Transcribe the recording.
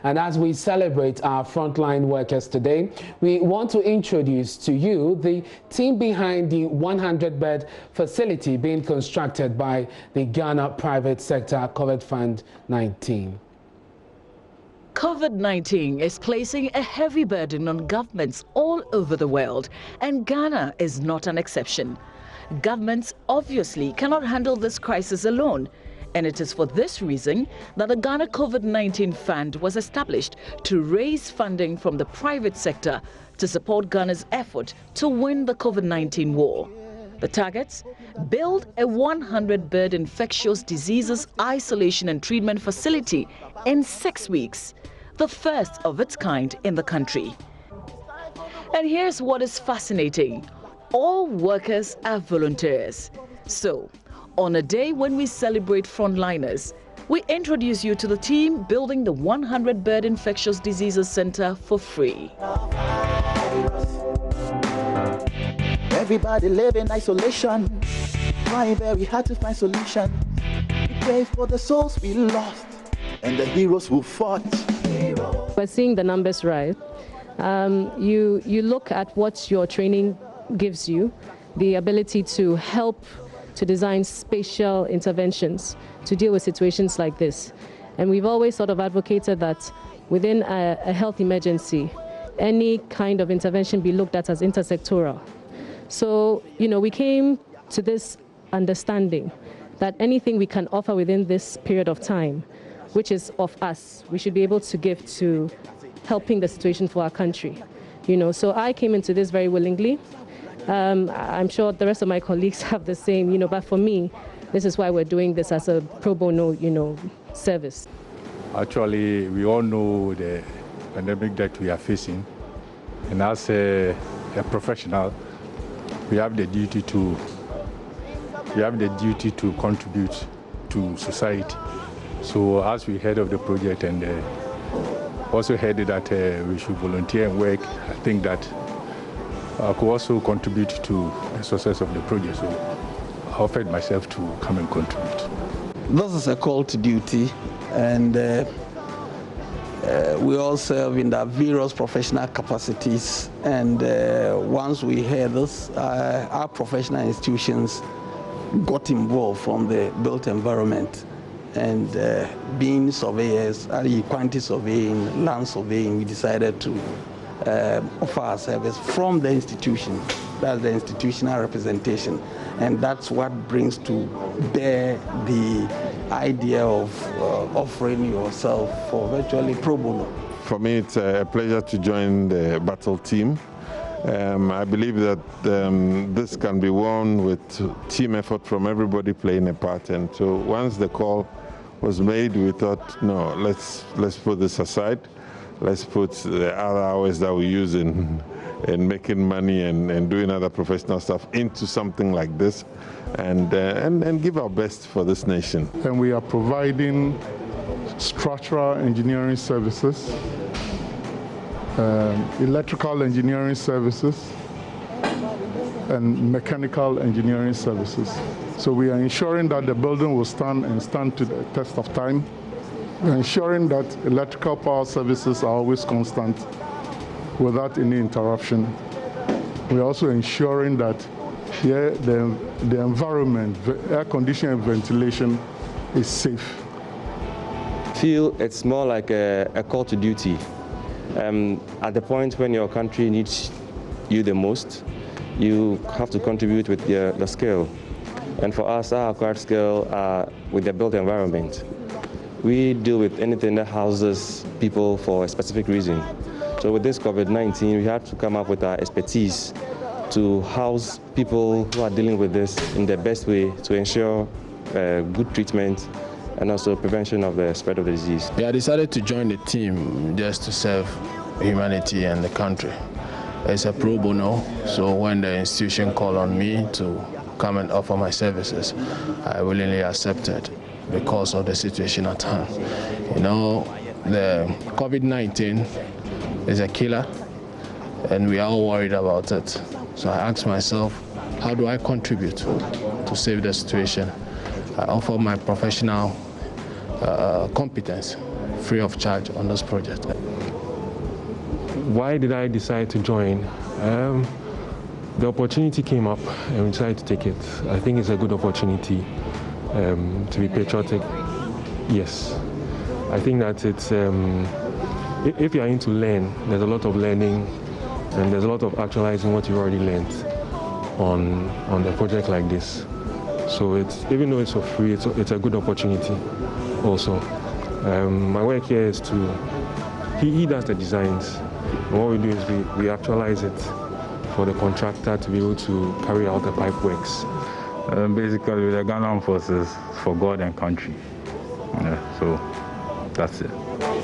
And as we celebrate our frontline workers today, we want to introduce to you the team behind the 100-bed facility being constructed by the Ghana Private Sector COVID Fund 19. COVID-19 is placing a heavy burden on governments all over the world, and Ghana is not an exception. Governments obviously cannot handle this crisis alone, and it is for this reason that the Ghana COVID-19 Fund was established to raise funding from the private sector to support Ghana's effort to win the COVID-19 war. The targets? Build a 100-bed infectious diseases isolation and treatment facility in 6 weeks, the first of its kind in the country. And here's what is fascinating. All workers are volunteers. So, on a day when we celebrate frontliners, we introduce you to the team building the 100-bed infectious diseases center for free. Everybody live in isolation, trying very hard to find solutions. We pray for the souls we lost and the heroes who fought. We're seeing the numbers rise. You look at what your training gives you, the ability to help to design spatial interventions to deal with situations like this. And we've always sort of advocated that within a health emergency, any kind of intervention be looked at as intersectoral. So, we came to this understanding that anything we can offer within this period of time, which is of us, we should be able to give to helping the situation for our country. So I came into this very willingly. I'm sure the rest of my colleagues have the same, but for me, this is why we're doing this as a pro bono, service. Actually, we all know the pandemic that we are facing, and as a professional, we have the duty to contribute to society. So as we head of the project and also heard that we should volunteer and work, I think that I could also contribute to the success of the project. So I offered myself to come and contribute. This is a call to duty, and we all serve in the various professional capacities. And once we heard this, our professional institutions got involved from the built environment. And being surveyors, quantity surveying, land surveying, we decided to offer our service from the institution. That's the institutional representation. And that's what brings to bear the idea of offering yourself for virtually pro bono. For me, it's a pleasure to join the battle team. I believe that this can be won with team effort from everybody playing a part. And so once the call was made, we thought, no, let's put this aside. Let's put the other hours that we use in making money and doing other professional stuff into something like this, and give our best for this nation. And we are providing structural engineering services, electrical engineering services, and mechanical engineering services. So we are ensuring that the building will stand to the test of time. We are ensuring that electrical power services are always constant without any interruption. We are also ensuring that the environment, air conditioning and ventilation is safe. I feel it's more like a call to duty. At the point when your country needs you the most, you have to contribute with the skill. And for us, our acquired skill with the built environment. We deal with anything that houses people for a specific reason. So with this COVID-19, we had to come up with our expertise to house people who are dealing with this in the best way to ensure good treatment and also prevention of the spread of the disease. I decided to join the team just to serve humanity and the country. It's a pro bono, so when the institution called on me to come and offer my services, I willingly accepted because of the situation at hand. The COVID-19 is a killer, and we are all worried about it. So I asked myself, how do I contribute to save the situation? I offer my professional competence free of charge on this project. Why did I decide to join? The opportunity came up and we decided to take it. I think it's a good opportunity to be patriotic. Yes. I think that it's, if you're into learn, there's a lot of learning and there's a lot of actualizing what you've already learned on a project like this. So it's, even though it's for free, it's a good opportunity also. My work here is to, he does the designs. And what we do is we actualize it for the contractor to be able to carry out the pipe works. Basically, the Ghana Armed Forces for God and country. Yeah, so that's it.